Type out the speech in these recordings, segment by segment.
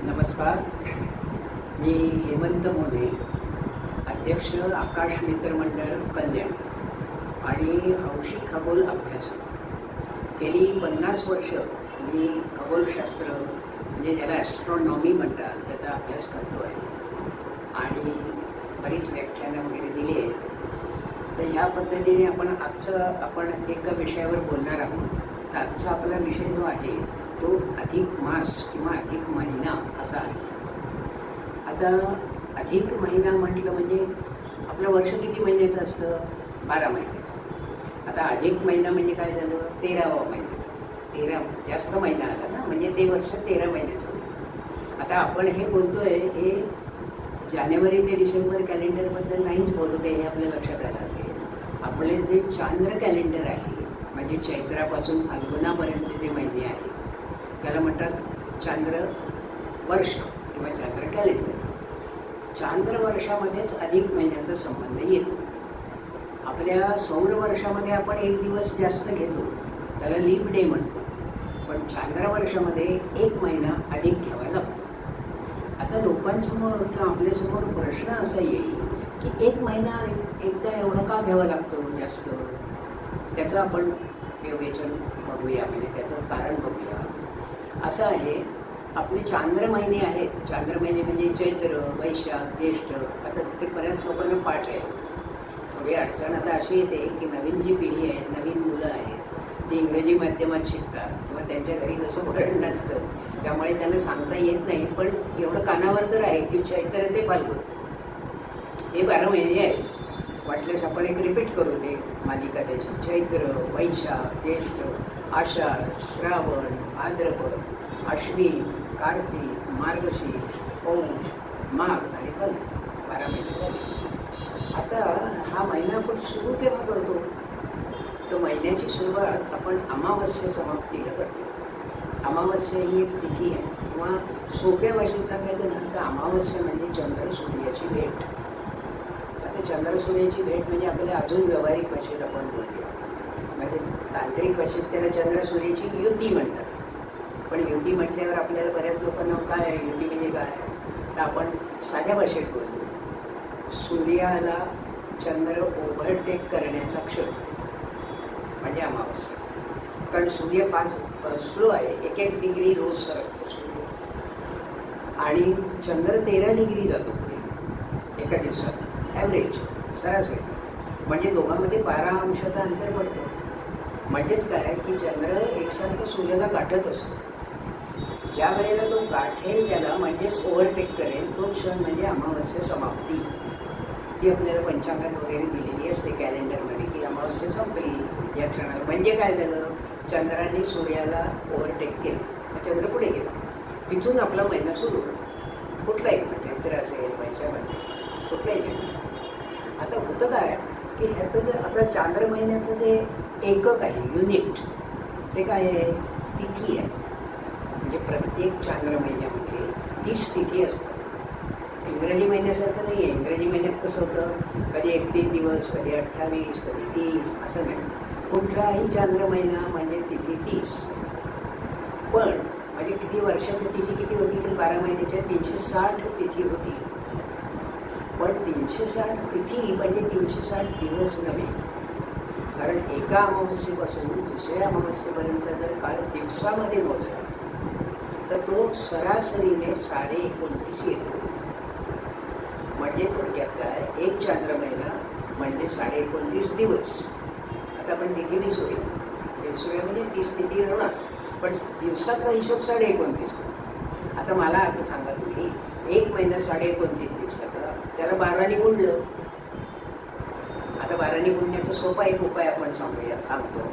नमस्कार. मी हेमंत मोरे, अध्यक्ष आकाश मित्र मंडळ कल्याण आणि हौशी खगोल अभ्यासक. गेली 50 वर्ष मी खगोलशास्त्र म्हणजे ज्याला ॲस्ट्रॉनॉमी म्हणतात त्याचा अभ्यास करतो आहे आणि बरीच व्याख्यानं वगैरे दिली आहेत. तर ह्या पद्धतीने आपण एका विषयावर बोलणार आहोत. तर आजचा आपला विषय जो आहे तो अधिक मास किंवा अधिक महिना असा आहे. आता अधिक महिना म्हटलं म्हणजे आपलं वर्ष किती महिन्याचं असतं? 12 महिन्याचं. आता अधिक महिना म्हणजे काय झालं? 13वा महिना. 13 जास्त महिना आला ना, म्हणजे ते वर्ष 13 महिन्याचं होतं. आता आपण हे बोलतोय हे जानेवारी ते डिसेंबर कॅलेंडरबद्दल नाहीच बोलत आहे, हे आपल्या लक्षात आलं असेल. आपले जे चांद्र कॅलेंडर आहे म्हणजे चैत्रापासून फाल्गुनापर्यंतचे जे महिने आहेत त्याला म्हणतात चांद्र वर्ष किंवा चांद्र कॅलेंडर. चांद्र वर्षामध्येच अधिक महिन्याचा संबंध येतो. आपल्या सौर वर्षामध्ये आपण एक दिवस जास्त घेतो, त्याला लीप डे म्हणतो. पण चांद्र वर्षामध्ये एक महिना अधिक घ्यावा लागतो. आता लोकांसमोर किंवा आपल्यासमोर प्रश्न असा येईल की एक महिना एकदा एवढा का घ्यावा लागतो जास्त? त्याचं आपण विवेचन बघूया, म्हणजे त्याचं कारण बघूया. असं आहे, आपले चांद्र महिने आहेत. चांद्र महिने म्हणजे चैत्र, वैशाख, ज्येष्ठ. आता ते बऱ्याच लोकांना पाठ आहे. थोडी अडचण आता अशी येते की नवीन जी पिढी आहे, नवीन मुलं आहेत, ती इंग्रजी माध्यमात शिकतात किंवा त्यांच्या घरी तसं वळण नसतं, त्यामुळे त्यांना सांगता येत नाही. पण एवढं कानावर तर आहे की चैत्र ते फाल्गुन हे 12 महिने आहेत. वाटल्यास आपण एक रिपीट करू ते मालिका त्याची. चैत्र, वैशाख, ज्येष्ठ, आषाढ, श्रावण, भाद्रपद, अश्विन, कार्तिक, मार्गशीर्ष, पौष, माघ आणि फाल्गुन. 12 महिने झाले. आता हा महिना आपण सुरू केव्हा करतो? तर महिन्याची सुरुवात आपण अमावस्या समाप्तीला करतो. अमावस्या ही एक तिथी आहे किंवा सोप्या भाषेत सांगायचं ना तर अमावस्या म्हणजे चंद्र सूर्याची भेट. आता चंद्र सूर्याची भेट म्हणजे आपल्याला अजून व्यावहारिक भाषेत आपण बोलूया, म्हणजे तांत्रिक भाषेत त्याला चंद्र सूर्याची युती म्हणतात. पण युती म्हटल्यावर आपल्याला बऱ्याच लोकांना काय युती म्हणजे काय, तर आपण साध्या भाषेत बोलतो. सूर्याला चंद्र ओव्हरटेक करण्याचा क्षण म्हणजे अमावस्या. कारण सूर्य फार स्लो आहे, 1-1 डिग्री रोज सरकतो सूर्य आणि चंद्र 13 डिग्री जातो पुढे एका दिवसात ॲव्हरेज सरासरी. म्हणजे दोघांमध्ये 12 अंशाचा अंतर पडतो. म्हणजेच काय की चंद्र एकसारखं सूर्याला गाठत असतो. ज्या वेळेला तो गाठेल त्याला म्हणजेच ओव्हरटेक करेल तो क्षण म्हणजे अमावस्या समाप्ती. ती आपल्याला पंचांगात वगैरे दिलेली असते कॅलेंडरमध्ये की अमावस्या संपली या क्षणाला. म्हणजे काय झालं? चंद्राने सूर्याला ओव्हरटेक केलं, चंद्र पुढे गेला. तिथून आपला महिना सुरू होतो. कुठलाही चैत्र असेल, वैशाख असेल, कुठलाही महिना. आता होतं काय की ह्याचं जे आता चांद्र महिन्याचं जे एकक आहे युनिट ते काय आहे? तिथी आहे. म्हणजे प्रत्येक चांद्र महिन्यामध्ये 30 तिथी असतात. इंग्रजी महिन्यासारखं नाही आहे. इंग्रजी महिन्यात कसं होतं, कधी 31 दिवस, कधी 28, कधी 30, असं नाही. कुठलाही चांद्र महिना म्हणजे तिथी 30. पण म्हणजे किती वर्षाची तिथी किती होती? 12 महिन्याच्या 360 तिथी होती. पण 360 तिथी म्हणजे 360 दिवस नव्हे. कारण एका अमावस्येपासून दुसऱ्या अमावस्येपर्यंतचा जर काळ दिवसामध्ये मोजला तर तो सरासरीने 29.5 येतो. म्हणजे थोडक्यात काय, एक चांद्र महिना म्हणजे 29.5 दिवस. आता आपण तिथी दिसूया, दिवसूया म्हणजे 30 तिथी होणार, पण दिवसाचा हिशोब 29.5. आता मला आता सांगा तुम्ही, एक महिना 29.5 दिवसाचा, त्याला 12 ने गुणलं. आता 12 ने गुणण्याचा सोपा एक उपाय आपण सांगतो.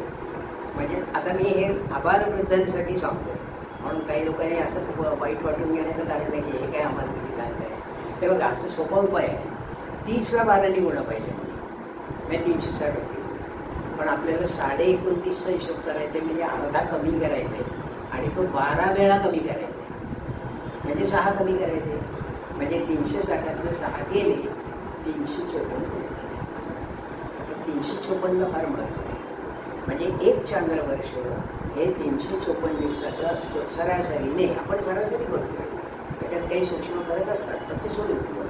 म्हणजे आता मी हे आबालवृद्धांसाठी सांगतोय, म्हणून काही लोकांनी असं खूप वाईट वाटून घेण्याचं कारण नाही की हे काय आम्हाला तुम्ही सांगताय. ते बघा, असं सोपा उपाय आहे. 30ला 12 ने गुणलं पाहिजे म्हणजे 360 होते. पण आपल्याला 29.5चा हिशोब करायचा आहे, म्हणजे अर्धा कमी करायचा आहे आणि तो 12 वेळा कमी करायचा आहे, म्हणजे 6 कमी करायचे. म्हणजे 360तले 6 गेले 354. 354 फार महत्त्व आहे. म्हणजे एक चांद्र वर्ष हे 354 दिवसाचं असतं सरासरीने. आपण सरासरी करतोय, त्याच्यात काही सूक्ष्म फरक असतात पण ते सोडून देऊ.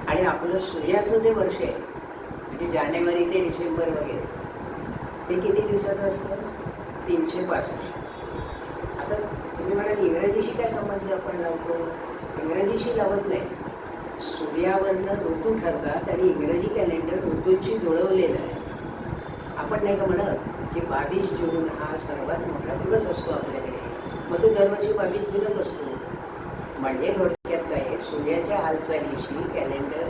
आणि आपलं सूर्याचं जे वर्ष आहे म्हणजे जानेवारी ते डिसेंबर वगैरे ते किती दिवसाचं असतं? 365. आता तुम्ही म्हणाल इंग्रजीशी काय संबंध आपण लावतो? इंग्रजीशी लावत नाही. सूर्यावरनं ऋतू ठरतात आणि इंग्रजी कॅलेंडर ऋतूंशी जुळवलेलं आहे. आपण नाही का म्हणत की 22 जून हा सर्वात मोठा दिवस असतो आपल्याकडे, मग तो दरवर्षी 22 जूनच असतो. म्हणजे थोडक्यात काय, सूर्याच्या हालचालीशी कॅलेंडर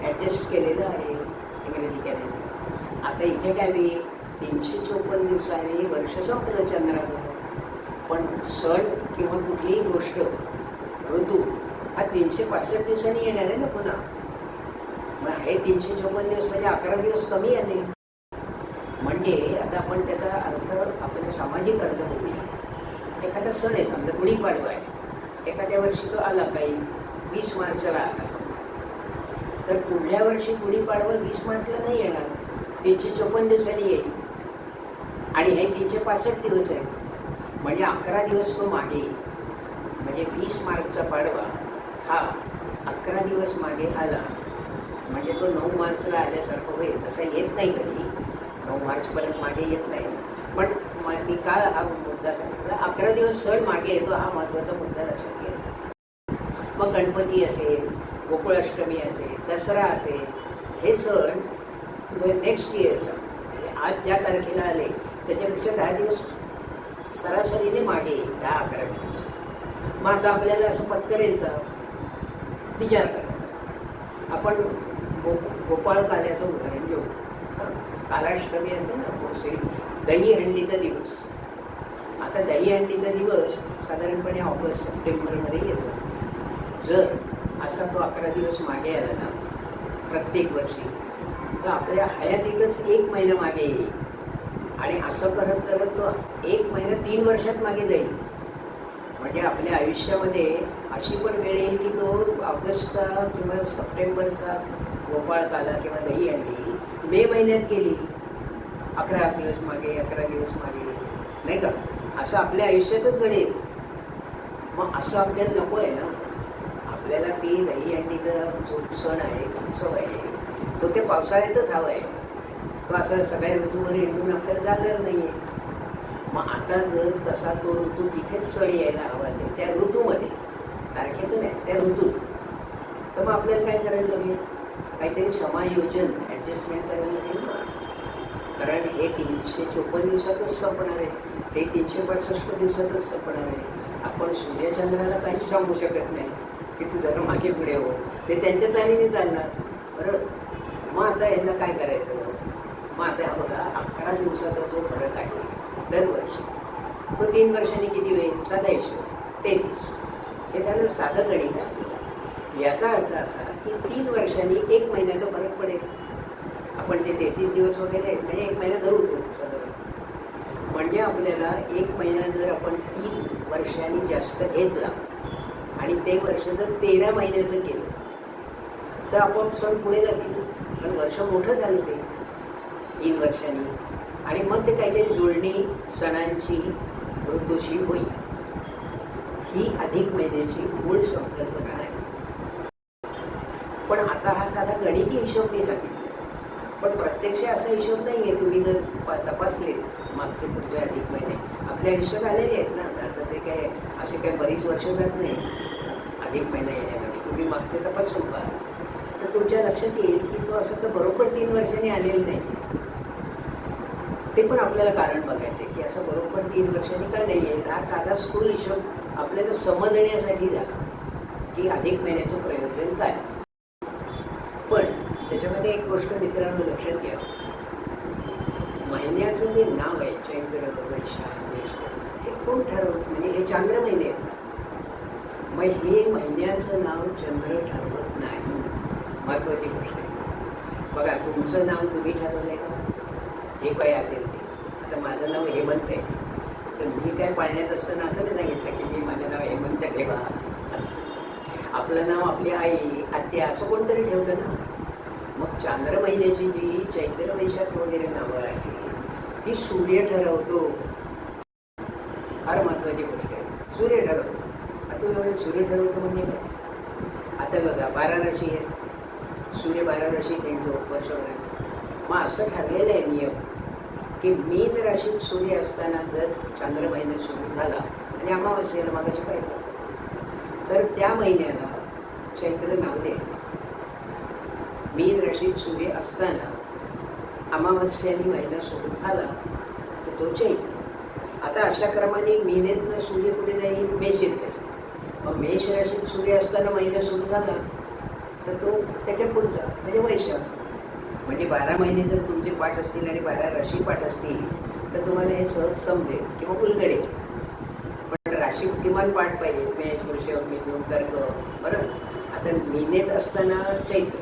ॲडजस्ट केलेलं आहे इंग्रजी कॅलेंडर. आता इथे काय मी 354 दिवसांनी वर्ष संपलं चंद्राचं, पण सण किंवा कुठलीही गोष्ट ऋतू हा 365 दिवसांनी येणार आहे ना पुन्हा. मग हे 354 दिवस म्हणजे 11 दिवस कमी आले. म्हणजे आता आपण त्याचा अर्थ आपल्या सामाजिक अर्थ बघूया. एखादा सण आहे, समजा गुढीपाडवा आहे, एखाद्या वर्षी तो आला काही 20 मार्चला आला समजा, तर पुढल्या वर्षी गुढीपाडवा 20 मार्चला नाही येणार, 354 दिवसांनी येईल. आणि हे 365 दिवस आहे म्हणजे 11 दिवस तो मागे येईल. म्हणजे 20 मार्चचा पाडवा हा 11 दिवस मागे आला म्हणजे तो 9 मार्चला आल्यासारखं होईल. तसा येत नाही कधी, 9 मार्चपर्यंत मागे येत नाही. पण मी का हा मुद्दा सांगितला, 11 दिवस सण मागे येतो हा महत्त्वाचा मुद्दा लक्षात घ्यायचा. मग गणपती असेल, गोकुळाष्टमी असेल, दसरा असेल, हे सण नेक्स्ट इयरला म्हणजे आज ज्या तारखेला आले त्याच्यापेक्षा 10 दिवस सरासरीने मागे येईल, 10-11 दिवस. मग आता आपल्याला असं पत्करेल का? विचार करा. आपण गोपाळ काल्याचं उदाहरण घेऊ. कालाष्टमी असते ना, कोसे दहीहंडीचा दिवस. आता दहीहंडीचा दिवस साधारणपणे ऑगस्ट सप्टेंबरमध्ये येतो. जर असा तो 11 दिवस मागे आला ना प्रत्येक वर्षी, तर आपल्या हयातीतच 1 महिना मागे येईल. आणि असं करत करत तो 1 महिना 3 वर्षात मागे जाईल. म्हणजे आपल्या आयुष्यामध्ये अशी पण वेळ येईल की तो ऑगस्टचा किंवा सप्टेंबरचा गोपाळ काला किंवा दहीहंडी मे महिन्यात गेली, 11 दिवस मागे, 11 दिवस मागे, नाही का? असं आपल्या आयुष्यातच घडेल. मग असं आपल्याला नको आहे ना. आपल्याला ती दहीहंडीचा जो सण आहे, उत्सव आहे, तो ते पावसाळ्यातच हवा आहे. तो असं सगळ्या ऋतूवर हिंडून आपल्याला चालणार नाही आहे. मग आता जर तसा तो ऋतू तिथेच सण यायला हवा असेल त्या ऋतूमध्ये, तारखेचं नाही, त्या ऋतूत, तर मग आपल्याला काय करायला लागेल? काहीतरी समायोजन, ॲडजस्टमेंट करायला लागेल ना. कारण हे 354 दिवसातच संपणार आहे, हे 365 दिवसातच संपणार आहे. आपण सूर्यचंद्राला काहीच सांगू शकत नाही की तू जरा मागे पुढे हो, ते त्यांच्या चालीने चालणार. बरोबर. मग आता यांना काय करायचं? मग आता हा बघा 11 दिवसाचा जो फरक आहे दरवर्षी, तो 3 वर्षांनी किती होईल? 27, 33. हे झालं साधं गणित आहे. याचा अर्थ असा की 3 वर्षांनी 1 महिन्याचा फरक पडेल. आपण ते 33 दिवस वगैरे म्हणजे 1 महिना धरू तो साधारण. म्हणजे आपल्याला 1 महिना जर आपण 3 वर्षांनी जास्त घेतला आणि ते वर्ष जर 13 महिन्याचं केलं तर आपोआप सण पुढे जातील. पण वर्ष मोठं झालं ते 3 वर्षांनी. आणि मग ते काहीतरी जुळणी सणांची ऋतूशी होईल. ही अधिक महिन्याची मूळ संकल्पना आहे. पण आता हा साधा गणिती हिशोब मी सांगितला, पण प्रत्यक्ष असा हिशोब नाही आहे. तुम्ही जर तपासले मागचे पुढचे अधिक महिने आपल्या आयुष्यात आलेले आहेत ना. आता ते काय असे काय बरीच वर्ष जात नाही अधिक महिना येण्यामध्ये. तुम्ही मागचे तपासून पहा तर तुमच्या लक्षात येईल की तो असं तर बरोबर 3 वर्षांनी आलेलं नाही. ते पण आपल्याला कारण बघायचे की असं बरोबर 3 वर्षांनी का नाही आहे. हा साधा स्थूल हिशोब आपल्याला समजण्यासाठी झाला की अधिक महिन्याचं प्रयोजन काय. पण त्याच्यामध्ये एक गोष्ट मित्रांनो लक्षात घ्या. महिन्याचं जे नाव आहे चैत्र, वैशाख, ज्येष्ठ, हे कोण ठरवत? म्हणजे हे चांद्र महिने आहेत ना. मग हे महिन्याचं नाव चंद्र ठरवत नाही. महत्त्वाची गोष्ट आहे. बघा, तुमचं नाव तुम्ही ठरवलं आहे का? जे काही असेल ते. आता माझं नाव हेमंत आहे, तर मी काय पाळण्यात असताना असं नाही सांगितलं की मी माझं नाव हेमंत ठेवा. आपलं नाव आपली आई, आत्या असं कोणतरी ठेवतं ना. मग चांद्र महिन्याची जी चैत्र, वैशाख वगैरे नावं आहे ती सूर्य ठरवतो. फार महत्त्वाची गोष्ट आहे. सूर्य ठरवतो. तो एवढं सूर्य ठरवतो म्हणजे काय? आता बघा 12 राशी आहेत, सूर्य 12 राशी खेळतो वर्षभरात. मग असं ठरलेलं आहे नियम की मीन राशीत सूर्य असताना जर चांद्र महिना सुरू झाला आणि अमावस्येला मागाशी पाहिजे तर त्या महिन्याला चैत्र नाव द्यायचं. मीन राशीत सूर्य असताना अमावस्याने महिना सुरू झाला तर तो चैत्र. आता अशा क्रमाने मीनेतनं सूर्य पुढे जाईल मेष येते. मग मेष राशीत सूर्य असताना महिना सुरू झाला तर तो त्याच्या पुढचा म्हणजे वैशाख. म्हणजे 12 महिने जर तुमचे पाठ असतील आणि 12 राशी पाठ असतील तर तुम्हाला हे सहज समजेल किंवा उलगडेल. पण राशी किमान पाठ पाहिजे, मेष वृषभ मिथुन कर्क. बरं, आता मीनेत असताना चैत्र,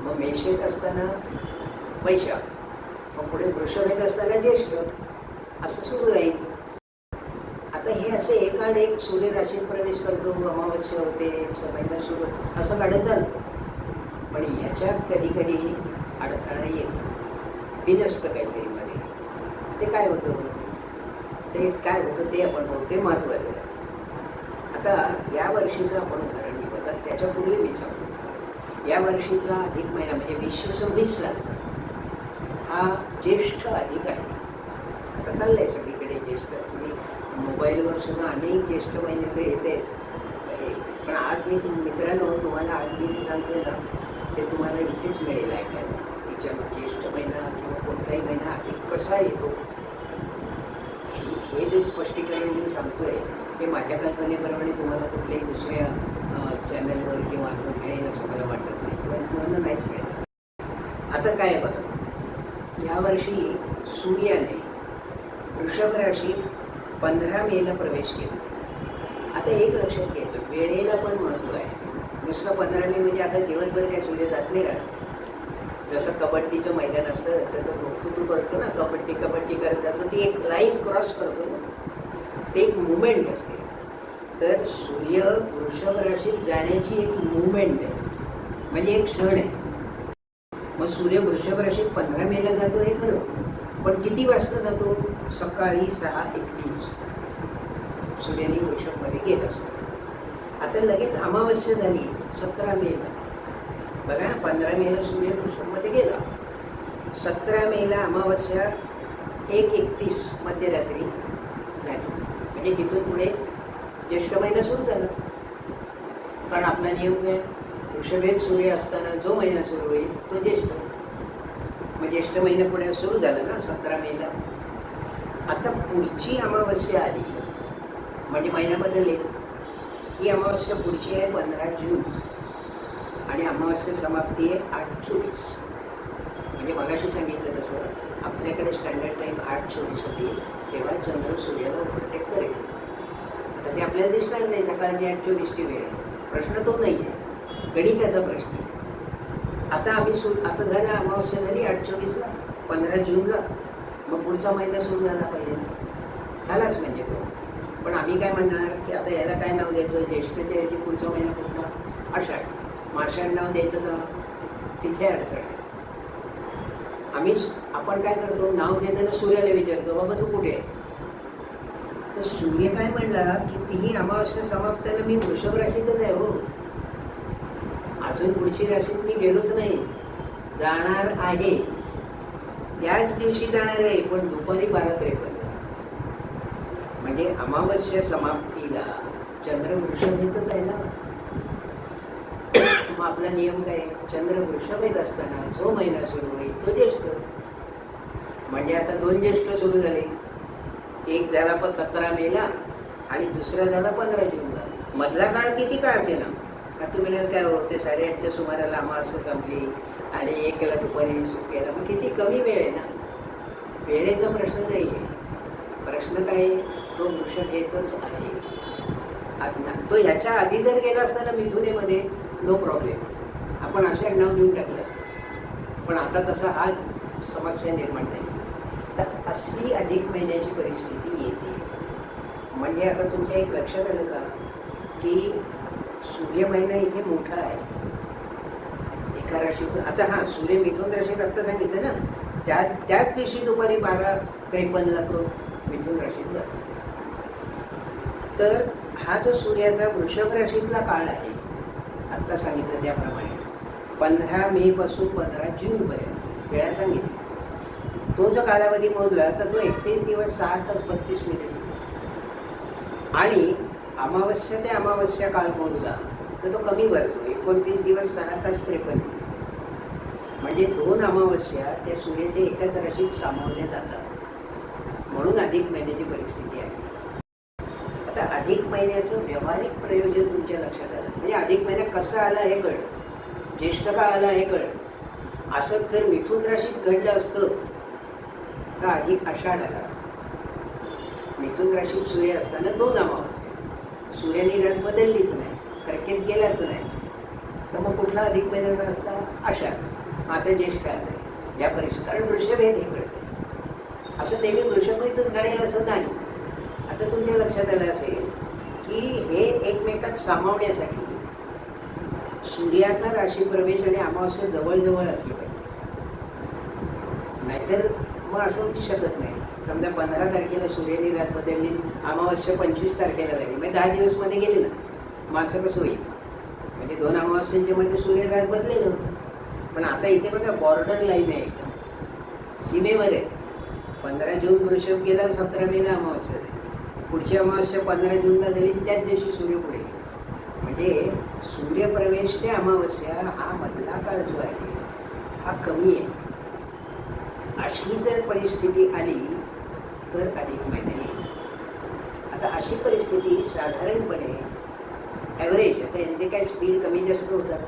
मग मेषेत असताना वैशाख, मग पुढे वृषभेत असताना ज्येष्ठ, असं सुरू राहील. आता हे असे एकाड एक सूर्य राशीत प्रवेश करतो, अमावस्या होते, महिना सुरू, असं काढत चालतं. पण ह्याच्यात कधी कधी अडथळा येतो, बिनसतं काहीतरी मध्ये. ते काय होतं ते आपण बघू, ते महत्त्वाचं आहे. आता या वर्षीचं आपण उदाहरण घेऊ. आता त्याच्यापूर्वी मी सांगतो, या वर्षीचा अधिक महिना म्हणजे 2026 सालचा हा ज्येष्ठ अधिक आहे. आता चाललं आहे सगळीकडे ज्येष्ठ. तुम्ही मोबाईलवर सुद्धा अनेक ज्येष्ठ महिन्याचे येते. पण आज मी मित्रांनो तुम्हाला आज मी सांगतोय ना ते तुम्हाला इथेच मिळेल ऐकायला. तिच्या ज्येष्ठ महिना किंवा कोणताही महिना अधिक कसा येतो हे जे स्पष्टीकरण मी सांगतोय ते माझ्या कल्पनेप्रमाणे तुम्हाला कुठल्याही दुसऱ्या चॅनलवर किंवा असं मिळेल असं मला वाटत नाही, किंवा तुम्हाला नाहीच मिळेल. आता काय आहे बघा, यावर्षी सूर्याने वृषभ राशीत 15 मेला प्रवेश केला. आता एक लक्षात घ्यायचं, वेळेला पण महत्त्व आहे. नुसतं 15 मे म्हणजे आता दिवसभर काय सूर्य जात नाही राहत. जसं कबड्डीचं मैदान असतं तर तू करतो ना, कबड्डी करत जातो, ती एक लाईन क्रॉस करतो ना, ते एक मुवमेंट असते. तर सूर्य वृषभ राशीत जाण्याची एक मुवमेंट आहे, म्हणजे एक क्षण आहे. मग सूर्य वृषभ राशीत 15 मेला जातो हे खरं, पण किती वाजता जातो? सकाळी 6:21 सूर्याने वृषभमध्ये गेला असतो. आता लगेच अमावस्या झाली 17 मेला. बघा, 15 मेला सूर्य वृषभमध्ये गेला, 17 मेला अमावस्या 1:31 मध्यरात्री झाली. म्हणजे तिथून पुढे ज्येष्ठ महिना सुरू झाला. कारण आपला नियम काय, वृषभेत सूर्य असताना जो महिना सुरू होईल तो ज्येष्ठ. मग ज्येष्ठ महिना पुढे सुरू झाला ना 17 मेला. आता पुढची अमावस्या आली म्हणजे महिना बदलले. ही अमावस्या पुढची आहे 15 जून आणि अमावस्या समाप्ती आहे 8:24. म्हणजे मगाशी सांगितलं तसं आपल्याकडे स्टँडर्ड टाईम 8:24 होती, तेव्हा चंद्र सूर्याला ओव्हरटेक करेल. तर ते आपल्याला दिसणार नाही सकाळची 8:24ची वेळ. प्रश्न तो नाही आहे, गणिताचा प्रश्न आहे. आता आता झालं अमावस्या झाली 8:24ला 15 जूनला, मग पुढचा महिना सुरू झाला पाहिजे, झालाच म्हणजे तो. पण आम्ही काय म्हणणार की आता याला काय नाव द्यायचं, ज्येष्ठच्या याची पुढचा महिना कुठला? आषाढ. मग आषाढ नाव द्यायचं का? तिथे अडचण आहे. आपण काय करतो, नाव देताना सूर्याला विचारतो, बाबा तू कुठे आहे? तर सूर्य काय म्हणला की तीही अमावस्या समाप्ताना मी वृषभ राशीतच आहे हो, अजून पुढची राशीत मी गेलोच नाही, जाणार आहे. त्याच दिवशी जाणार आहे, पण दुपारी 12:53. म्हणजे अमावस्या समाप्तीला चंद्र वृषभेतच आहे ना. मग आपला नियम काय, चंद्र वृषभेत असताना जो महिना सुरू होईल तो ज्येष्ठ. म्हणजे आता 2 ज्येष्ठ सुरू झाले. एक झाला 17 मेला आणि दुसरा झाला 15 जूनला. मधला काळ किती का असे ना, का तुम्ही काय होते 8:30च्या सुमाराला अमावस्या संपली आणि 1ला दुपारी गेला, मग किती कमी वेळ आहे ना. वेळेचा प्रश्न नाही आहे, प्रश्न काय, तो वृषभेतच आहे. तो ह्याच्या आधी जर गेला असता ना मिथुनेमध्ये, नो प्रॉब्लेम, आपण अशा नाव देऊन टाकलं असतं. पण आता तसा हा समस्या निर्माण झाली. तर अशी अधिक महिन्याची परिस्थिती येते. म्हणजे आता तुमच्या एक लक्षात आलं का की सूर्य महिना इथे मोठा आहे एका राशीतून. आता हां, सूर्य मिथुन राशीत आत्ता सांगितलं ना, त्याच दिवशी दुपारी 12:53ला तो मिथुन राशीत जातो. तर हा जो सूर्याचा वृषभ राशीतला काळ आहे, आत्ता सांगितलं त्याप्रमाणे 15 मे पासून 15 जूनपर्यंत वेळा सांगितली. तो जो कालावधी मोजला तर तो 31 दिवस 6 तास 32 मिनिट आणि अमावस्या ते अमावस्या काळ मोजला तर तो कमी भरतो, 29 दिवस 6 तास 53 मिनिट. म्हणजे 2 अमावस्या त्या सूर्याच्या एकाच राशीत सामावल्या जातात, म्हणून अधिक महिन्याची परिस्थिती आहे. आता अधिक महिन्याचं व्यावहारिक प्रयोजन तुमच्या लक्षात आलं, म्हणजे अधिक महिना कसा आला हे कळलं, ज्येष्ठ का आला हे कळलं. असंच जर मिथुन राशीत घडलं असतं तर अधिक आषाढ आला असता. मिथुन राशीत सूर्य असताना 2 अमावस्या, सूर्याने रात बदललीच नाही, कर्केत गेलाच नाही, तर मग कुठला अधिक महिना असता? आषाढ. आता ज्येष्ठ आलं या परिस्थिती, कारण वृषभ हे कळतं. असं नेहमी वृषभच घडेल असं नाही. आता तुमच्या लक्षात आलं असेल की हे एकमेकात सामावण्यासाठी सूर्याचा राशी प्रवेश आणि अमावस्या जवळजवळ असली पाहिजे, नाहीतर मग असं होऊ शकत नाही. समजा 15 तारखेला सूर्याने रात बदलली, अमावस्या 25 तारखेला लागली, म्हणजे 10 दिवस मध्ये गेली ना, मग असं कसं होईल? म्हणजे 2 अमावस्यांच्या मध्ये सूर्य रात बदलेलं होतं. पण आता इथे बघा बॉर्डर लाईन आहे, एकदम सीमेवर आहे. 15 जून वृषभ गेला, 17 मेला अमावस्या झाली, पुढची अमावस्या 15 जूनला झाली, त्याच दिवशी सूर्य पुढे गेला. म्हणजे सूर्यप्रवेश ते अमावस्या हा मधला काळ जो आहे हा कमी आहे. अशी जर परिस्थिती आली तर अधिक महिना येईल. आता अशी परिस्थिती साधारणपणे ॲव्हरेज, आता यांचे काय स्पीड कमी जास्त होतात,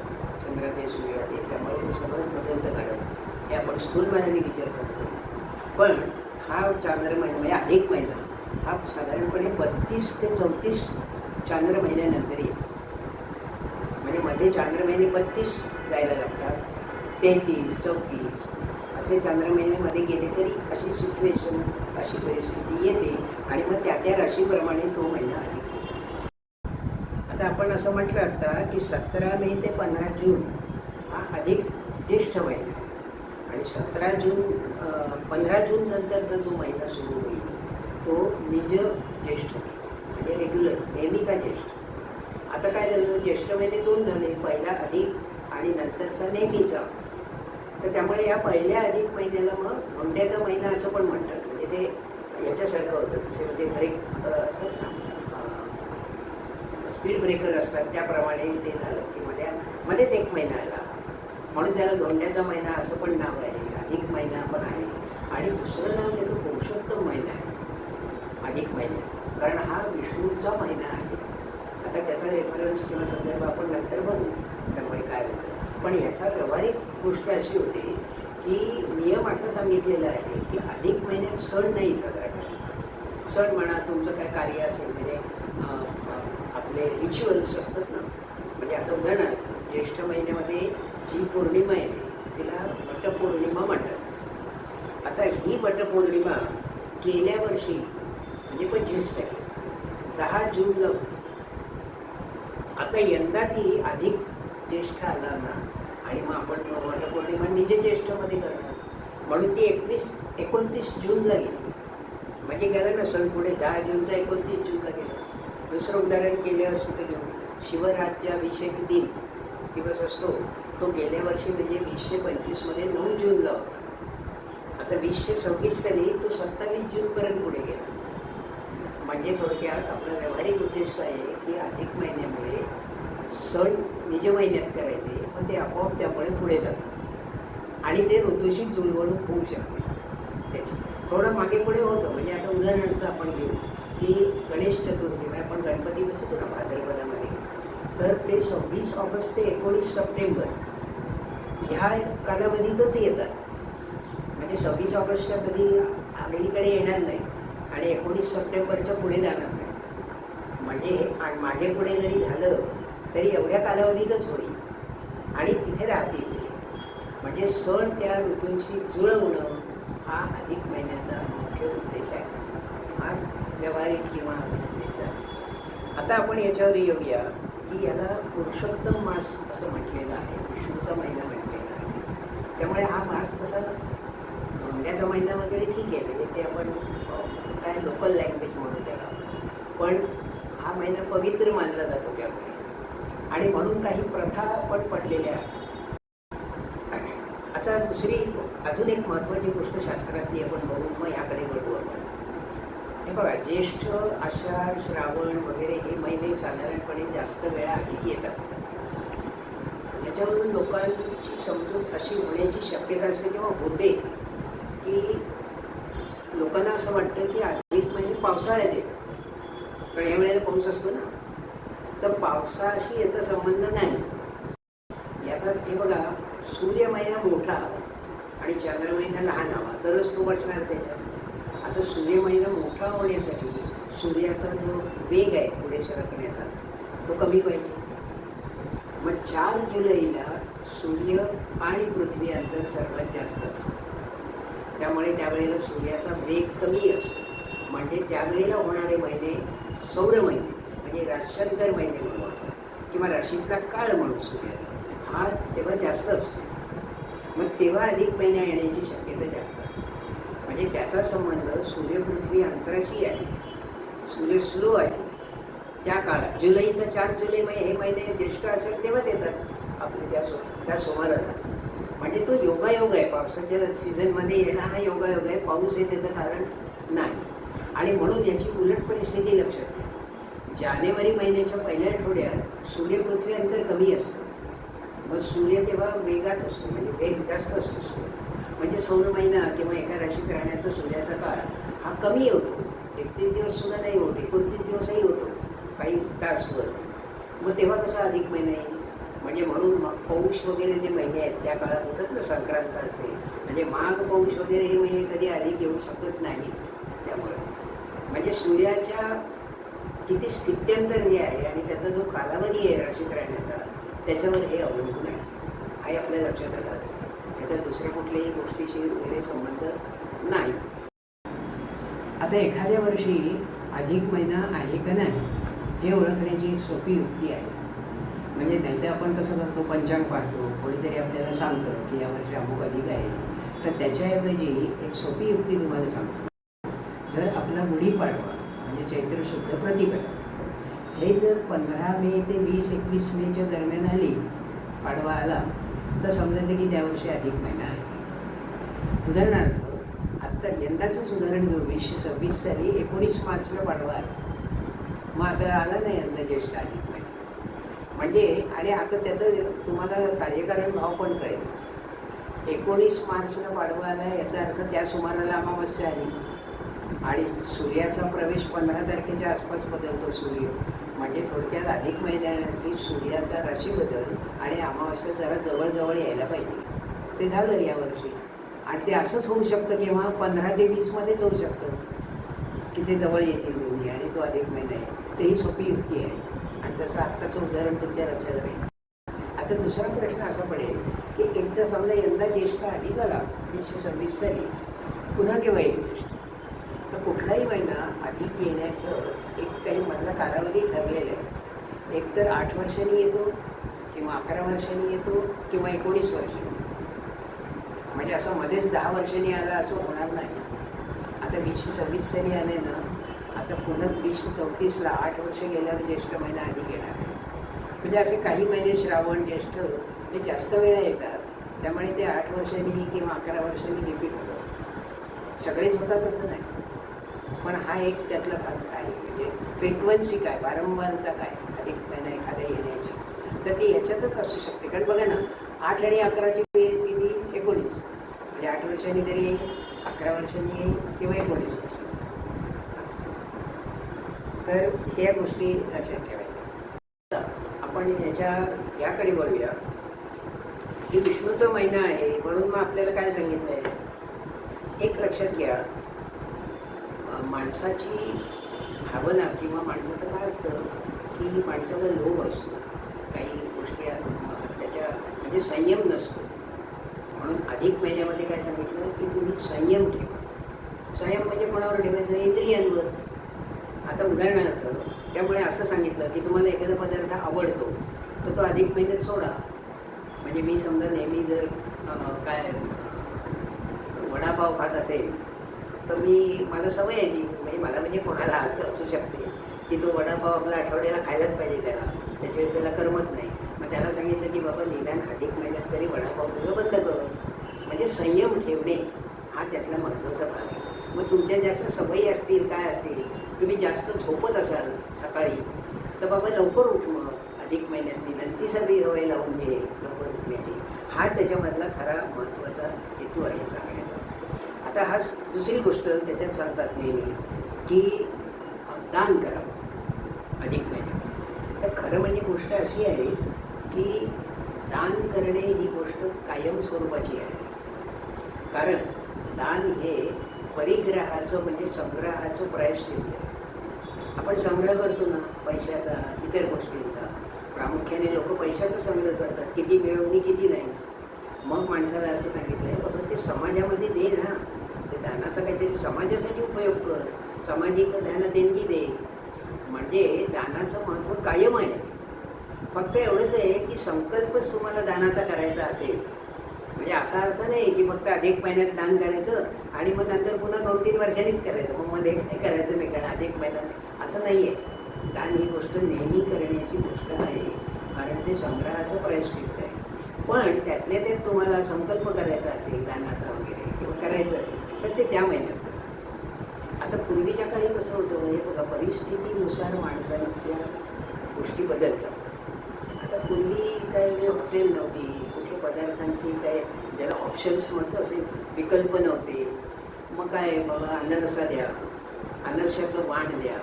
चंद्र ते सूर्य ते, त्यामुळे ते सगळं बदलतं काढत, हे आपण स्थूलमानाने विचार करतो. पण हा चांद्र महिना म्हणजे अधिक महिना हा साधारणपणे 32 ते 34 चांद्र महिन्यानंतर येतो. म्हणजे मध्ये चांद्र महिने 32 जायला लागतात, 33, 34 असे चांद्र महिन्यामध्ये गेले तरी अशी सिच्युएशन, अशी परिस्थिती येते आणि मग त्या राशीप्रमाणे तो महिना अधिक. आता आपण असं म्हटलं आता की 17 मे ते 15 जून हा अधिक ज्येष्ठ महिना आहे आणि 15 जून नंतरचा जो महिना सुरू होईल तो निज ज्येष्ठ महिना, म्हणजे रेग्युलर नेहमीचा ज्येष्ठ. आता काय झालं, ज्येष्ठ महिने 2 झाले, पहिला अधिक आणि नंतरचा नेहमीचा. तर त्यामुळे या पहिल्या अधिक महिन्याला मग धोंड्याचा महिना असं पण म्हणतात. म्हणजे ते याच्यासारखं होतं, जसे म्हणजे ब्रेक असतात ना, स्पीड ब्रेकर असतात, त्याप्रमाणे ते झालं की मध्येच एक महिना आला, म्हणून त्याला धोंड्याचा महिना असं पण नाव आहे, अधिक महिना पण आहे. आणि दुसरं नाव त्याचं पुरुषोत्तम महिना आहे अधिक महिन्याचा, कारण हा विष्णूचा महिना आहे. आता त्याचा रेफरन्स किंवा संदर्भ आपण नंतर बघू, त्यामुळे काय होतं. पण याचा व्यावहारिक गोष्ट अशी होते की नियम असा सांगितलेला आहे की अधिक महिन्यात सण नाही साजरा करायचा. सण म्हणा, तुमचं काय कार्य असेल, म्हणजे आपले रिच्युअल्स असतात ना, म्हणजे आता उदाहरणार्थ ज्येष्ठ महिन्यामध्ये जी पौर्णिमा येते तिला वटपौर्णिमा म्हणतात. आता ही वटपौर्णिमा गेल्या वर्षी म्हणजे 25 साली 10 जूनला होती. आता यंदा ती अधिक ज्येष्ठ आला ना, आणि मग आपण वटपौर्णिमा निज ज्येष्ठमध्ये करणार, म्हणून ती 29 जूनला गेली. म्हणजे गेलं ना सण पुढे, 10 जूनचा 29 जूनला गेला. दुसरं उदाहरण गेल्या वर्षीचं घेऊ, शिवराज्याभिषेक दिन दिवस असतो, तो गेल्या वर्षी म्हणजे 2025 9 जूनला होता. आता 2026 साली तो 27 जूनपर्यंत पुढे गेला. म्हणजे थोडक्यात आपला व्यावहारिक उद्देश आहे की अधिक महिन्यामुळे सण निज महिन्यात करायचे, पण ते आपोआप त्यामुळे पुढे जातात आणि ते ऋतूशी जुळवणूक होऊ शकते. त्याची थोडं मागे पुढे होतं. म्हणजे आता उदाहरणार्थ आपण घेऊ की गणेश चतुर्थी, म्हणजे आपण गणपती बसवतो ना भाद्रपदामध्ये, तर ते 26 ऑगस्ट ते 19 सप्टेंबर ह्या कालावधीतच येतात. म्हणजे 26 ऑगस्टच्या कधी आगळीकडे येणार नाही आणि 19 सप्टेंबरच्या पुढे जाणार नाही. म्हणजे मागे पुढे जरी झालं तरी एवढ्या कालावधीतच होईल आणि तिथे राहतील. म्हणजे सण त्या ऋतूंशी जुळवणं हा अधिक महिन्याचा मुख्य उद्देश आहे, हा व्यावहारिक किंवा अधिकचा. आता आपण याच्यावर येऊया की याला पुरुषोत्तम मास असं म्हटलेलं आहे, विष्णूचा महिना म्हटलेला आहे. त्यामुळे हा मास कसा धोंड्याचा महिना वगैरे ठीक आहे, म्हणजे ते आपण काय लोकल लँग्वेज म्हणू त्याला, पण हा महिना पवित्र मानला जातो त्यामुळे, आणि म्हणून काही प्रथा पण पडलेल्या आहेत. आता दुसरी अजून एक महत्त्वाची गोष्ट शास्त्रातली आपण बघून मग याकडे वळू आपण. हे बघा, ज्येष्ठ, आषाढ, श्रावण वगैरे हे महिने साधारणपणे जास्त वेळा अधिक येतात. याच्यावरून लोकांची समजूत अशी होण्याची शक्यता असते किंवा होते की लोकांना असं वाटतं की अधिक महिने पावसाळ्यात येतात, कारण या वेळेला पाऊस असतो ना, तर पावसाशी याचा संबंध नाही. याचा हे बघा, सूर्य महिना मोठा हवा आणि चंद्र महिना लहान हवा तरच तो वाचणार त्याच्यात. आता सूर्य महिना मोठा होण्यासाठी सूर्याचा जो वेग आहे पुढे सरकण्याचा तो कमी पाहिजे. मग 4 जुलैला सूर्य आणि पृथ्वी अंतर सर्वात जास्त असतं, त्यामुळे त्यावेळेला सूर्याचा वेग कमी असतो. म्हणजे त्यावेळेला होणारे महिने सौर महिने, म्हणजे राश्यांतर महिने म्हणून आपण, किंवा राशीतला काळ म्हणून सूर्याचा हा तेव्हा जास्त असतो. मग तेव्हा अधिक महिन्या येण्याची शक्यता जास्त असते. म्हणजे त्याचा संबंध सूर्य पृथ्वी अंतराशी आहे. सूर्य स्लो आहे त्या काळात. जुलैचा 4 जुलै हे महिने ज्येष्ठ असेल तेव्हाच येतात आपले त्या सुमाराला. म्हणजे तो योगायोग आहे. पावसाच्या सीझनमध्ये येणं हा योगायोग आहे. पाऊस हे त्याचं कारण नाही. आणि म्हणून याची उलट परिस्थिती लक्षात घ्या. जानेवारी महिन्याच्या पहिल्या आठवड्यात सूर्य पृथ्वी अंतर कमी असतं. मग सूर्य तेव्हा वेगात असतो, म्हणजे वेग जास्त असतो सूर्य. म्हणजे सौर महिना किंवा एका राशीत राहण्याचा सूर्याचा काळ हा कमी होतो. 31 दिवससुद्धा नाही होते, 29 दिवसही होतो काही तासभर. मग तेव्हा कसा अधिक महिना येईल? म्हणजे म्हणून मग पौष वगैरे जे महिने आहेत त्या काळात होतात ना, संक्रांत असते, म्हणजे माघ पौष वगैरे हे महिने कधी अधिक येऊ शकत नाही. त्यामुळे म्हणजे सूर्याच्या किती स्थित्यंतर जे आहे आणि त्याचा जो कालावधी आहे राशीत राहण्याचा त्याच्यावर हे अवलंबून आहे. हे आपल्या लक्षात आलं असेल. याचा दुसऱ्या कुठल्याही गोष्टीशी वगैरे संबंध नाही. आता एखाद्या वर्षी अधिक महिना आहे का नाही हे ओळखण्याची एक सोपी युक्ती आहे. म्हणजे नाही तर आपण कसं करतो, पंचांग पाहतो, कोणीतरी आपल्याला सांगतं की यावर्षी अमुक अधिक आहे. तर त्याच्याऐवजी एक सोपी युक्ती तुम्हाला सांगतो. जर आपला गुढीपाडवा म्हणजे चैत्र शुद्ध प्रतिपदा हे जर 15 मे ते 20-21 मेच्या दरम्यान आली, पाडवा आला, तर समजायचं की त्या वर्षी अधिक महिना आहे. उदाहरणार्थ आत्ता यंदाचंच उदाहरण घेऊ. 2026 साली 19 मार्चला पाडवा आला. मग आता आला नाही यंदा ज्येष्ठ अधिक महिना. म्हणजे आणि आता त्याचं तुम्हाला कार्यकारण भाव पण कळेल. 19 मार्चला पाडवा आला याचा अर्थ त्या सुमाराला अमावस्या आली आणि सूर्याचा प्रवेश 15 तारखेच्या आसपास बदलतो सूर्य. म्हणजे थोडक्यात अधिक महिन्यासाठी सूर्याचा राशी बदल आणि अमावस्या जरा जवळजवळ यायला पाहिजे. ते झालं यावर्षी. आणि ते असंच होऊ शकतं किंवा 15 ते 20मध्येच होऊ शकतं की ते जवळ येतील दोन्ही आणि तो अधिक महिना आहे. तेही सोपी युक्ती आहे आणि तसं आत्ताचं उदाहरण तुमच्या लक्षात राहील. आता दुसरा प्रश्न असा पडेल की एकदा समजा यंदा ज्येष्ठ अधिक आला 2026 साली, पुन्हा केव्हा येईल ज्येष्ठ? तर कुठलाही महिना अधिक येण्याचं एक काही मधला कालावधी ठरलेला आहे. एकतर 8 वर्षांनी येतो किंवा 11 वर्षांनी येतो किंवा 19 वर्षांनी. म्हणजे असं मध्येच 10 वर्षांनी आला असं होणार नाही. आता 2026 साली आले ना, आता पुन्हा 2034ला 8 वर्ष गेल्यावर ज्येष्ठ महिना अधिक येणार आहे. म्हणजे असे काही महिने श्रावण ज्येष्ठ ते जास्त वेळा येतात. त्यामुळे ते 8 वर्षांनी किंवा 11 वर्षांनी रिपीट होतं. सगळेच होतात असं नाही, पण हा एक त्यातला भाग आहे. म्हणजे फ्रिक्वेन्सी काय, वारंवारता काय अधिक महिना एखाद्या येण्याची, तर ती याच्यातच असू शकते. कारण बघा ना, 8 आणि 11ची बेस किती? 19. म्हणजे 8 वर्षांनी तरी येईल, 11 वर्षांनी येईल किंवा 19 वर्षांनी. तर ह्या गोष्टी लक्षात ठेवायच्या. आपण याकडे वळूया की विष्णूचा महिना आहे म्हणून मग आपल्याला काय सांगितलं आहे. एक लक्षात घ्या, माणसाची भावना किंवा माणसाचं काय असतं की माणसाचा लोभ असतो, काही गोष्टी त्याच्या म्हणजे संयम नसतो. म्हणून अधिक महिन्यामध्ये काय सांगितलं की तुम्ही संयम ठेवा. संयम म्हणजे कोणावर ठेवायचं? इंद्रियांवर. आता उदाहरणार्थ त्यामुळे असं सांगितलं की तुम्हाला एखादा पदार्थ आवडतो तर तो अधिक महिन्यात सोडा. म्हणजे मी समजा नेहमी जर काय वडापाव खात असेल तर मला सवय आहे ती, म्हणजे मला म्हणजे कोणाला असं असू शकते की तो वडापाव आपला आठवड्याला खायलाच पाहिजे त्याच्यावेळी त्याला करमत नाही. मग त्याला सांगितलं की बाबा निदान अधिक महिन्यात तरी वडापाव तुझं बंद कर. म्हणजे संयम ठेवणे हा त्यातला महत्त्वाचा भाग आहे. मग तुमच्या जास्त सवयी असतील काय असतील, तुम्ही जास्त झोपत असाल सकाळी, तर बाबा लवकर उठ. मग अधिक महिन्यात निदान ती सगळी सवय लावून घे लवकर उठण्याची. हा त्याच्यामधला खरा महत्त्वाचा हेतू आहे सांगण्याचा. आता हा दुसरी गोष्ट त्याच्यात सांगतात नेहमी की दान करावं अधिक महिन्यात. तर खरं म्हणजे गोष्ट अशी आहे की दान करणे ही गोष्ट कायम स्वरूपाची आहे. कारण दान हे परिग्रहाचं म्हणजे संग्रहाचं प्रायश्चित्त आहे. आपण संग्रह करतो ना पैशाचा, इतर गोष्टींचा. प्रामुख्याने लोक पैशाचा संग्रह करतात, किती मिळवणी किती नाही. मग माणसाला असं सांगितलं आहे बाबा ते समाजामध्ये दे ना, ते दानाचा काहीतरी समाजासाठी उपयोग कर, सामाजिक दान देणगी दे. म्हणजे दानाचं महत्त्व कायम आहे. फक्त एवढंच आहे की संकल्पच तुम्हाला दानाचा करायचा असेल, म्हणजे असा अर्थ नाही की फक्त अधिक महिन्यात दान करायचं आणि मग नंतर पुन्हा 2-3 वर्षांनीच करायचं, मग मध्ये काही करायचं नाही कारण अधिक महिन्यात असं नाही आहे. दान ही गोष्ट नेहमी करण्याची गोष्ट आहे, कारण ते संग्रहाचं प्रायश्चित्त आहे. पण त्यातल्या त्यात तुम्हाला संकल्प करायचा असेल दानाचा वगैरे किंवा करायचं असेल तर ते त्या महिन्यात करा. आता पूर्वीच्या काळी कसं होतं हे बघा, परिस्थितीनुसार माणसांच्या गोष्टी बदलतात. आता पूर्वी काही हॉटेल नव्हती, कुठल्या पदार्थांची काय ज्याला ऑप्शन्स म्हणतो असे विकल्प नव्हते. मग काय बाबा अनारसा द्या, अनारशाचं वाण द्या.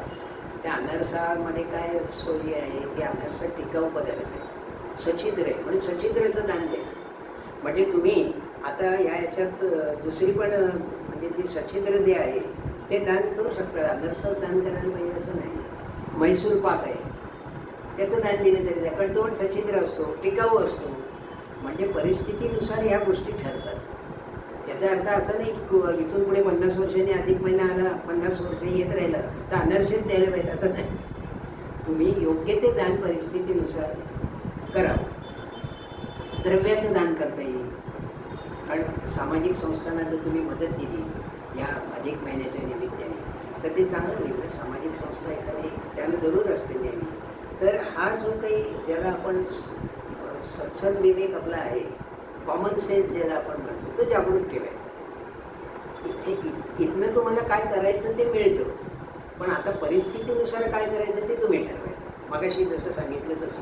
त्या अनारसामध्ये काय सोयी आहे की अनारसा टिकाऊ पदार्थ आहे, सछिद्र आहे, म्हणून सछिद्राचं दान द्या. म्हणजे तुम्ही आता याच्यात दुसरी पण म्हणजे ते सछिद्र जे आहे ते दान करू शकता. अनारसाचं दान करायला पाहिजे असं नाही. म्हैसूर पाक आहे त्याचं दान दिलं तरी द्या, कारण तो पण सछिद्र असतो, टिकाऊ असतो. म्हणजे परिस्थितीनुसार ह्या गोष्टी ठरतात. याचा अर्थ असा नाही की इथून पुढे 50 वर्षांनी अधिक महिना आला, 50 वर्ष येत राहिलं तर अनारसेच द्यायला पाहिजे असं नाही. तुम्ही योग्य ते दान परिस्थितीनुसार करावं. द्रव्याचं दान करता येईल, कारण सामाजिक संस्थांना जर तुम्ही मदत दिली या अधिक महिन्याच्या निमित्ताने तर ते चांगलं होईल. सामाजिक संस्था एखादी त्याला जरूर असते नेहमी. तर हा जो काही ज्याला आपण सत्संग विवेक आपला आहे, कॉमन सेन्स ज्याला आपण म्हणतो, तो जागरूक ठेवायचा. इथनं तुम्हाला काय करायचं ते मिळतं, पण आता परिस्थितीनुसार काय करायचं ते तुम्ही ठरवायचं. मगाशी जसं सांगितलं तसं.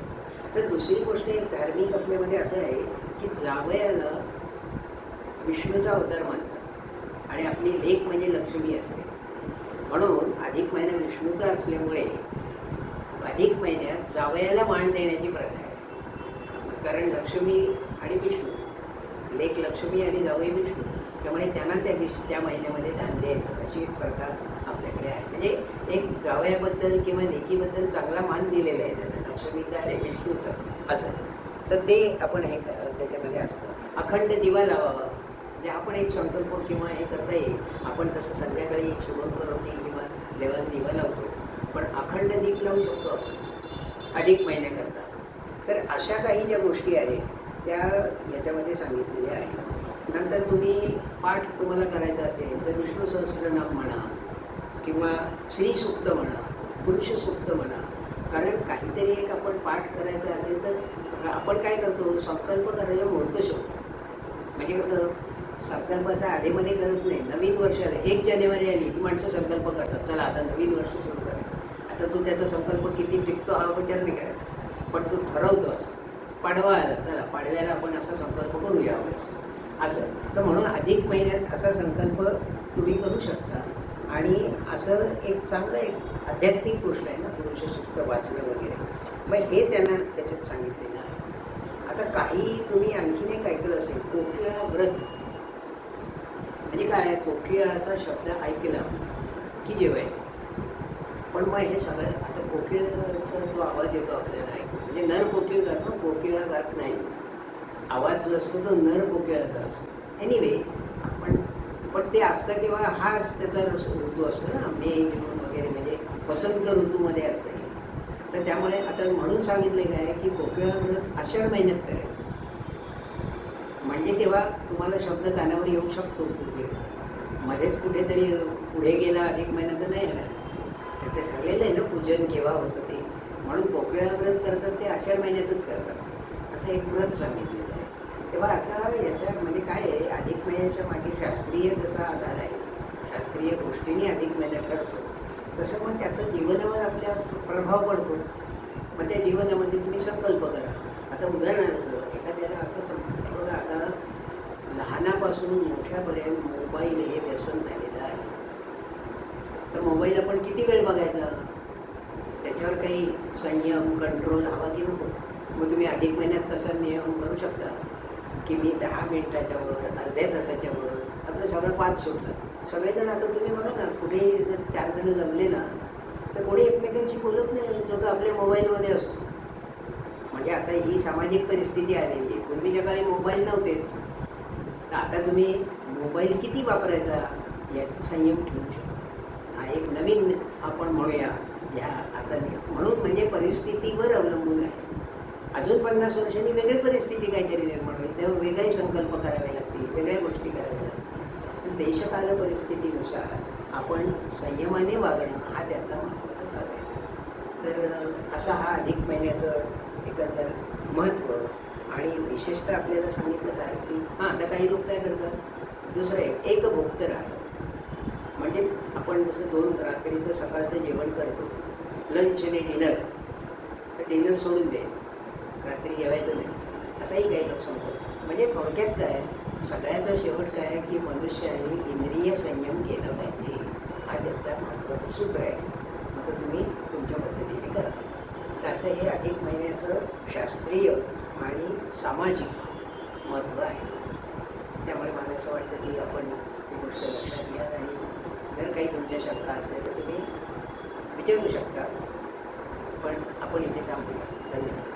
तर दुसरी गोष्ट एक धार्मिक आपल्यामध्ये असं आहे की जावयाला विष्णूचा अवतार मानतात आणि आपली लेक म्हणजे लक्ष्मी असते. म्हणून अधिक महिना विष्णूचा असल्यामुळे अधिक महिन्यात जावयाला मान देण्याची प्रथा आहे. कारण लक्ष्मी आणि विष्णू, लेक लक्ष्मी आणि जावई विष्णू, त्यामुळे त्यांना त्या दिवशी त्या महिन्यामध्ये दान द्यायचं अशी एक प्रथा आपल्याकडे आहे. म्हणजे एक जावयाबद्दल किंवा लेकीबद्दल चांगला मान दिलेला आहे त्यांना, लक्ष्मीचा आणि विष्णूचा असं. तर ते आपण हे त्याच्यामध्ये असतं. अखंड दिवा लावावा म्हणजे आपण एक संकल्प किंवा हे करता येईल. आपण तसं संध्याकाळी एक शुभंकरोती किंवा देवाला दिवा लावतो, पण अखंड दीप लावू शकतो आपण अधिक महिन्याकरता. तर अशा काही ज्या गोष्टी आहेत त्या याच्यामध्ये सांगितलेल्या आहेत. नंतर तुम्ही पाठ तुम्हाला करायचा असेल तर विष्णू सहस्रनाम म्हणा किंवा श्रीसूक्त म्हणा, पुरुष सूक्त म्हणा. कारण काहीतरी एक आपण पाठ करायचा असेल तर आपण काय करतो, संकल्प करायला मुहूर्त शोधतो. म्हणजे कसं, संकल्पाचा आधीमध्ये करत नाही. नवीन वर्षाला 1 जानेवारी आली की माणसं संकल्प करतात, चला आता नवीन वर्ष सुरू करायचं. आता तू त्याचा संकल्प किती टिकतो हा विचार नाही करायचा, पण तू ठरवतो असं. पाडवा आला, चला पाडव्याला आपण असा संकल्प करूया असं. तर म्हणून अधिक महिन्यात असा संकल्प तुम्ही करू शकता. आणि असं एक चांगलं एक आध्यात्मिक गोष्ट आहे ना, पुरुष सूक्त वाचणं वगैरे. मग हे त्यांना त्याच्यात सांगितलेलं आहे. आता काही तुम्ही आणखीन एक ऐकलं असेल, कोकिळा व्रत. म्हणजे काय, कोकिळाचा शब्द ऐकला की जेवायचं. पण मग हे सगळं आता कोकिळाचा जो आवाज येतो आपल्याला ऐकू, म्हणजे नर कोकिळ गातो, कोकिळा गात नाही. आवाज जो असतो तो नर कोकिळाचा असतो. एनिवे पण ते असतं किंवा हाच त्याचा ऋतू असतो ना, मे जून वगैरे, म्हणजे वसंत ऋतूमध्ये असतं हे. तर त्यामुळे आता म्हणून सांगितलेलं आहे की कोकिळा व्रत आषाढ महिन्यात करायचं. म्हणजे तेव्हा तुम्हाला शब्द कानावर येऊ शकतो. कुठे मध्येच कुठेतरी पुढे गेला अधिक महिना तर नाही आला. त्याचं ठरलेलं आहे ना पूजन केव्हा होतं ते. म्हणून कोकिळा व्रत करतात ते आषाढ महिन्यातच करतात, असं एक व्रत सांगितलेलं आहे. तेव्हा असा याच्यामध्ये काय आहे, अधिक महिन्याच्या मागे शास्त्रीय जसा आधार आहे, शास्त्रीय गोष्टींनी अधिक महिना ठरतो, तसं मग त्याचा जीवनावर आपल्या प्रभाव पडतो. मग त्या जीवनामध्ये तुम्ही संकल्प करा. आता उदाहरणार्थ एखाद्याला असं समजतं बघा, आता लहानापासून मोठ्यापर्यंत मोबाईल हे व्यसन झालेलं आहे. तर मोबाईल आपण किती वेळ बघायचा, त्याच्यावर काही संयम कंट्रोल हवा की नको. मग तुम्ही अधिक महिन्यात तसा नियम करू शकता की मी 10 मिनिटाच्या वर, अर्ध्या तासाच्या वर, आपलं सगळं 5 सुटलं. सगळेजण आता तुम्ही बघा ना, कुठे जर 4 जण जमले ना, तर कोणी एकमेकांशी बोलत नाही, जो तो आपल्या मोबाईलमध्ये असतो. म्हणजे आता ही सामाजिक परिस्थिती आलेली आहे. पूर्वीच्या काळी मोबाईल नव्हतेच, तर आता तुम्ही मोबाईल किती वापरायचा याचा संयम ठेवू शकता. हा एक नवीन आपण म्हणूया या आता म्हणून, म्हणजे परिस्थितीवर अवलंबून आहे. अजून 50 वर्षांनी वेगळी परिस्थिती काहीतरी निर्माण होईल, तेव्हा वेगळे संकल्प करावे लागतील, वेगळ्या गोष्टी कराव्या लागतील. पण देशकाल परिस्थितीनुसार आपण संयमाने वागणं हा त्यातला महत्त्वाचा भाग आहे. तर असा हा अधिक महिन्याचं एकंदर महत्त्व. आणि विशेषतः आपल्याला सांगितलं काय की आता काही लोक काय करतात, दुसरं एक भोक्त राहतं. म्हणजे आपण जसं 2 रात्रीचं सकाळचं जेवण करतो, लंच आणि डिनर, तर डिनर सोडून द्यायचं, रात्री जेवायचं नाही, असाही काही लोक सांगतात. म्हणजे थोडक्यात काय, सगळ्याचा शेवट काय की मनुष्याने इंद्रिय संयम केला पाहिजे, हा त्यातला महत्त्वाचं सूत्र आहे. मग तर तुम्ही तुमच्या पद्धतीने करा. तर असं हे अधिक महिन्याचं शास्त्रीय आणि सामाजिक महत्त्व आहे. त्यामुळे मला असं वाटतं की आपण ही गोष्ट लक्षात घ्या, आणि जर काही तुमच्या शंका असल्या तर तुम्ही विचारू शकता. पण आपण इथे थांबूया. धन्यवाद.